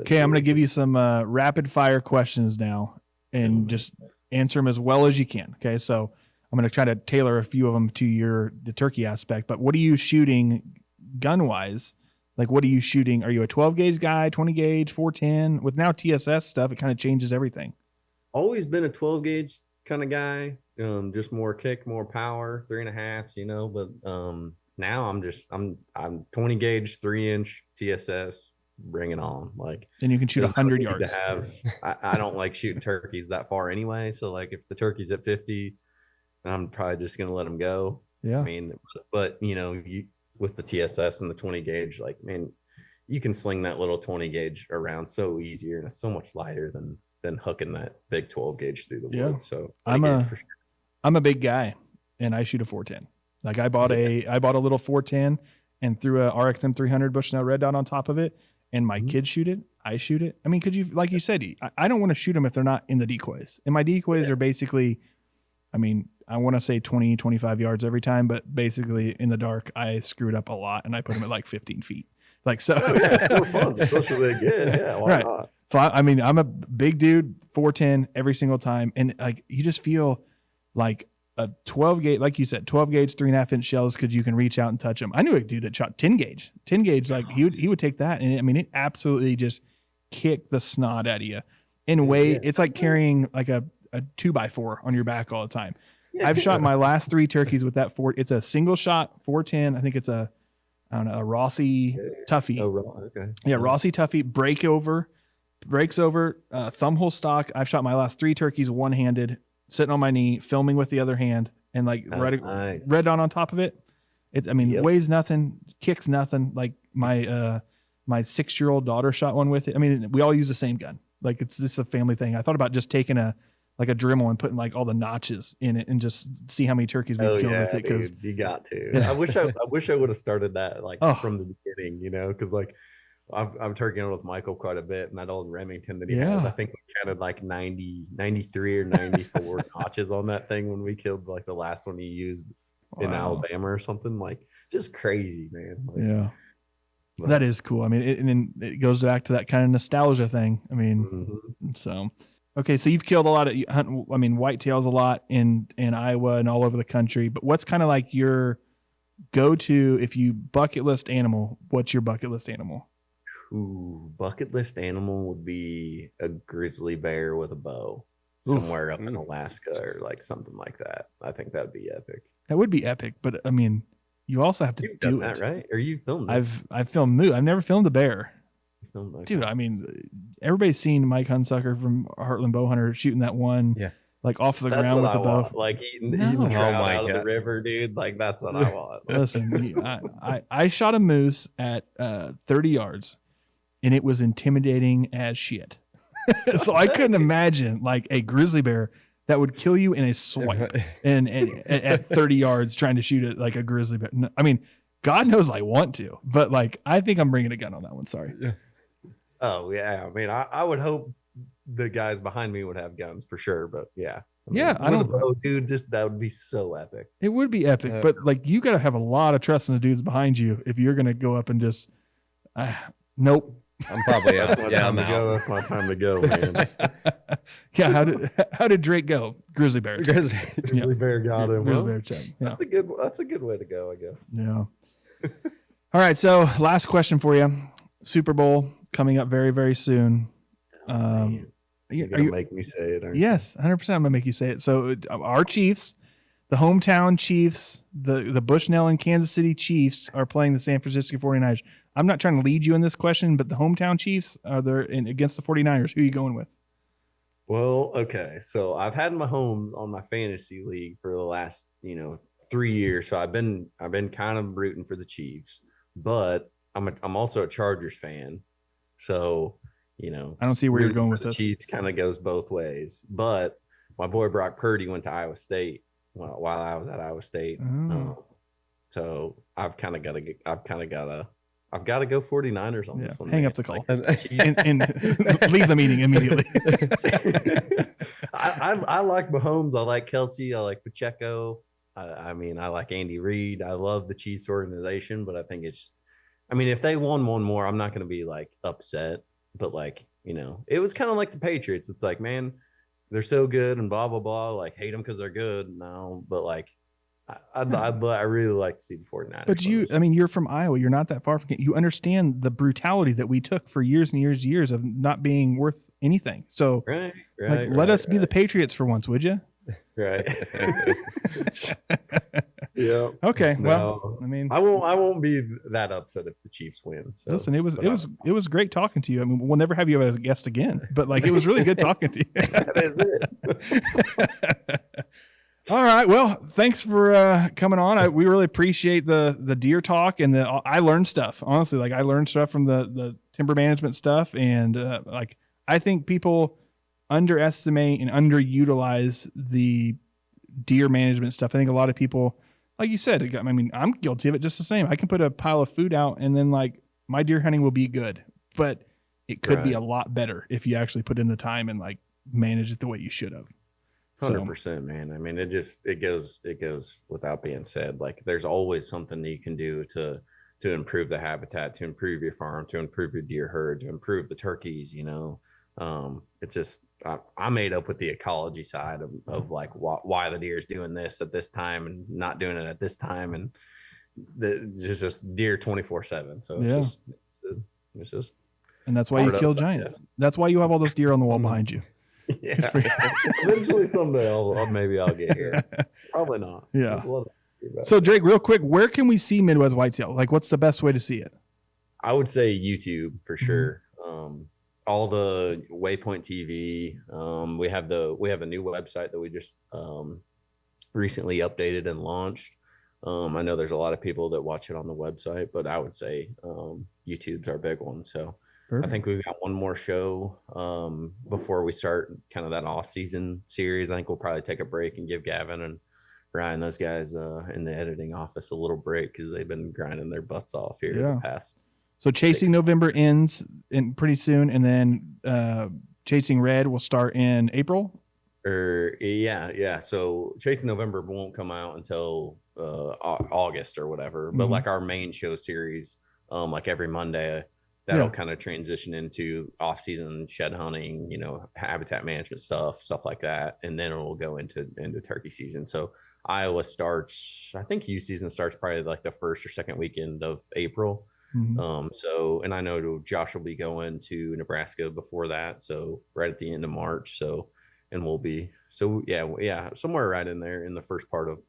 Okay. I'm going to give you some rapid fire questions now and just answer them as well as you can. Okay. So I'm going to try to tailor a few of them to the turkey aspect, but what are you shooting gun wise? Like, what are you shooting? Are you a 12 gauge guy, 20 gauge, 410? With now TSS stuff, it kind of changes everything. Always been a 12 gauge kind of guy. Just more kick, more power, 3.5s, but now I'm 20 gauge, 3-inch TSS, bring it on. Like, then you can shoot 100 yards. I don't like shooting turkeys that far anyway. So like if the turkey's at 50, I'm probably just going to let them go. Yeah. I mean, but with the TSS and the 20 gauge, like, man, you can sling that little 20 gauge around so easier and it's so much lighter than hooking that big 12 gauge through the woods. So I'm a big guy and I shoot a 410. Like I bought a little 410 and threw a RXM 300 Bushnell red dot on top of it. And my kids shoot it. I shoot it. I mean, like you said, I don't want to shoot them if they're not in the decoys. And my decoys are basically, I mean, I want to say 20, 25 yards every time, but basically in the dark, I screwed up a lot and I put them at like 15 feet. Like, so. More fun. Especially again. Yeah. Why not? So, I'm a big dude, 410 every single time. And like, you just feel like a 12 gauge, like you said, 12 gauge, 3.5-inch shells, because you can reach out and touch them. I knew a dude that shot 10 gauge, like he would take that. And it absolutely just kicked the snot out of you in a way. It's like carrying like a 2x4 on your back all the time. I've shot my last 3 turkeys with that it's a single shot 410. I think it's a Rossi Tuffy. Oh, okay. Yeah, Rossi Tuffy breaks over thumb hole stock. I've shot my last 3 turkeys one-handed, sitting on my knee, filming with the other hand, and like nice. red dot on top of it. It's weighs nothing, kicks nothing. Like my 6-year-old daughter shot one with it. I mean, we all use the same gun. Like it's just a family thing. I thought about just taking a Dremel and putting like all the notches in it and just see how many turkeys we've killed with it. Because you got to. Yeah. I wish I would have started that from the beginning, because like I'm turkeying with Michael quite a bit, and that old Remington that he has, I think we counted like 93 or 94 notches on that thing when we killed like the last one he used in Alabama or something. Like just crazy, man. Like, but that is cool. I mean, it goes back to that kind of nostalgia thing. I mean, so. Okay, so you've killed a lot of whitetails a lot in Iowa and all over the country. But what's kind of like your go-to if you bucket list animal? What's your bucket list animal? Ooh, bucket list animal would be a grizzly bear with a bow. somewhere up in Alaska or like something like that. I think that'd be epic. That would be epic, but I mean, you also have to You've do done it. that, right? Or you filmed it? I've filmed moose. I've never filmed a bear. Okay. Dude, I mean, everybody's seen Mike Hunsucker from Heartland Bowhunter shooting that one, like off the ground with the bow, want. Like eating No. trout Oh my out of the God. river, dude. Like that's what I want. Listen, I shot a moose at 30 yards, and it was intimidating as shit. So I couldn't imagine like a grizzly bear that would kill you in a swipe, and at 30 yards trying to shoot it like a grizzly bear. I mean, God knows I want to, but like I think I'm bringing a gun on that one. Sorry. Oh yeah, I mean, I would hope the guys behind me would have guns for sure, but yeah. I don't. Oh, dude, just that would be so epic. It would be epic, but like you got to have a lot of trust in the dudes behind you if you're gonna go up and just, nope. I'm probably out. I'm out. That's my time to go, man. Yeah, how did Drake go? Grizzly bear. Grizzly bear got him. Grizzly Well, bear check. Yeah. That's a good way to go, I guess. Yeah. All right. So last question for you. Super Bowl coming up very, very soon. You're gonna make me say it, aren't you? Yes, 100%. I'm gonna make you say it. So our Chiefs, the hometown Chiefs, the Bushnell and Kansas City Chiefs are playing the San Francisco 49ers. I'm not trying to lead you in this question, but the hometown Chiefs are there against the 49ers. Who are you going with? Well, okay. So I've had my home on my fantasy league for the last, 3 years. So I've been kind of rooting for the Chiefs, but I'm also a Chargers fan. So, I don't see where you're going with the this. Chiefs kind of goes both ways. But my boy Brock Purdy went to Iowa State while I was at Iowa State. So I've got to go 49ers on this one. Hang man. up the call and leave the meeting immediately. I like Mahomes. I like Kelsey. I like Pacheco. I like Andy Reid. I love the Chiefs organization, but I think if they won one more, I'm not going to be like upset. But it was kind of like the Patriots. It's like, man, they're so good and blah, blah, blah. Like hate them because they're good. No, but I really like to see the 49ers. But you're from Iowa. You're not that far from it. You understand the brutality that we took for years and years and years of not being worth anything. So let us be the Patriots for once, would you? Right. Yeah. Okay. No, well, I won't be that upset if the Chiefs win. So, listen, it was great talking to you. I mean, we'll never have you as a guest again, but it was really good talking to you. That is it. All right. Well, thanks for coming on. We really appreciate the deer talk and I learned stuff. Honestly, I learned stuff from the timber management stuff, and I think people underestimate and underutilize the deer management stuff. I think a lot of people, like you said, I'm guilty of it just the same. I can put a pile of food out and then my deer hunting will be good, but it could be a lot better if you actually put in the time and manage it the way you should have. 100%, man. It goes without being said. There's always something that you can do to improve the habitat, to improve your farm, to improve your deer herd, to improve the turkeys. It's just I'm made up with the ecology side of why the deer is doing this at this time and not doing it at this time, and just deer 24/7. So it's just and that's why you kill giants. Yeah. That's why you have all those deer on the wall behind you. Yeah. Eventually someday I'll get here. Probably not. Yeah. So Drake, real quick, where can we see Midwest Whitetail? What's the best way to see it? I would say YouTube for sure. All the Waypoint TV. We have a new website that we just recently updated and launched. I know there's a lot of people that watch it on the website, but I would say YouTube's our big one. So perfect. I think we've got one more show before we start kind of that off-season series. I think we'll probably take a break and give Gavin and Ryan, those guys in the editing office, a little break because they've been grinding their butts off here in the past. So Chasing November ends pretty soon, and then Chasing Red will start in April. Yeah. So Chasing November won't come out until August or whatever. But our main show series, every Monday, that'll kind of transition into off-season shed hunting, habitat management stuff like that, and then it will go into turkey season. So Iowa starts, I think youth season starts probably the first or second weekend of April. And I know Josh will be going to Nebraska before that, so right at the end of March. So we'll be somewhere right in there in the first part of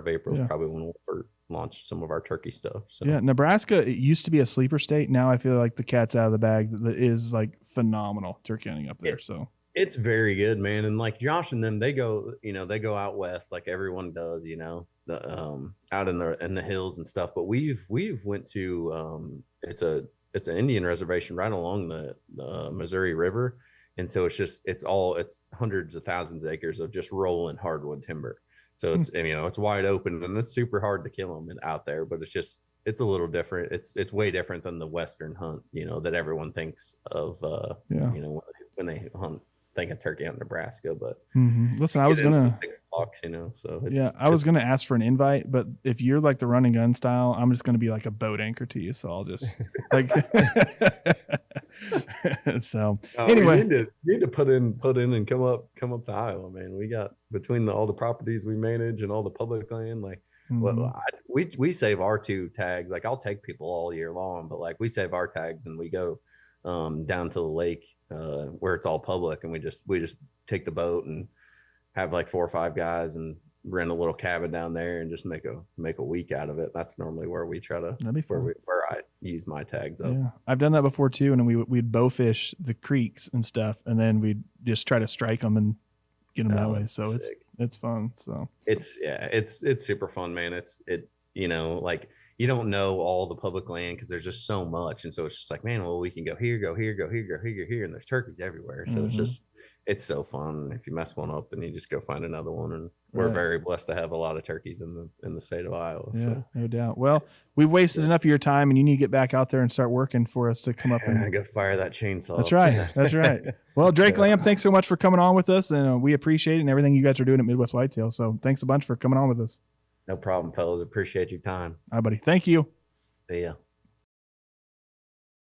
April is probably when we'll launch some of our turkey stuff. So yeah, Nebraska, it used to be a sleeper state. Now I feel like the cat's out of the bag. That is like phenomenal turkey hunting up there. So it's very good, man. And like Josh and them, they go out west like everyone does, the out in the hills and stuff. But we've went to it's an Indian reservation right along the Missouri River. And so it's hundreds of thousands of acres of just rolling hardwood timber. So it's it's wide open, and it's super hard to kill them out there, but it's a little different. It's way different than the Western hunt, that everyone thinks of, when they think of turkey out in Nebraska. But listen, I was gonna, I was gonna ask for an invite, but if you're like the run and gun style, I'm just gonna be like a boat anchor to you. So I'll just like. So anyway, we need to put in and come up to Iowa, man. We got between all the properties we manage and all the public land, like we save our 2 tags. Like I'll take people all year long, but like we save our tags and we go down to the lake where it's all public, and we just take the boat and have like 4 or 5 guys and rent a little cabin down there and just make a week out of it. That's normally where we try to where I use my tags up. Yeah, I've done that before too, and we'd bow fish the creeks and stuff, and then we'd just try to strike them and get them that way. So sick. It's fun. So it's super fun, man. Like you don't know all the public land because there's just so much, and so it's just like, man, well, we can go here, go here, go here, go here, go here, and there's turkeys everywhere. So it's so fun. If you mess one up, then you just go find another one. And we're very blessed to have a lot of turkeys in the state of Iowa. Yeah, so. No doubt. Well, we've wasted enough of your time, and you need to get back out there and start working for us to come up and go fire that chainsaw. That's right. That's right. Well, Drake Lamb, thanks so much for coming on with us, and we appreciate it and everything you guys are doing at Midwest Whitetail. So thanks a bunch for coming on with us. No problem, fellas. Appreciate your time. All right, buddy. Thank you. See ya.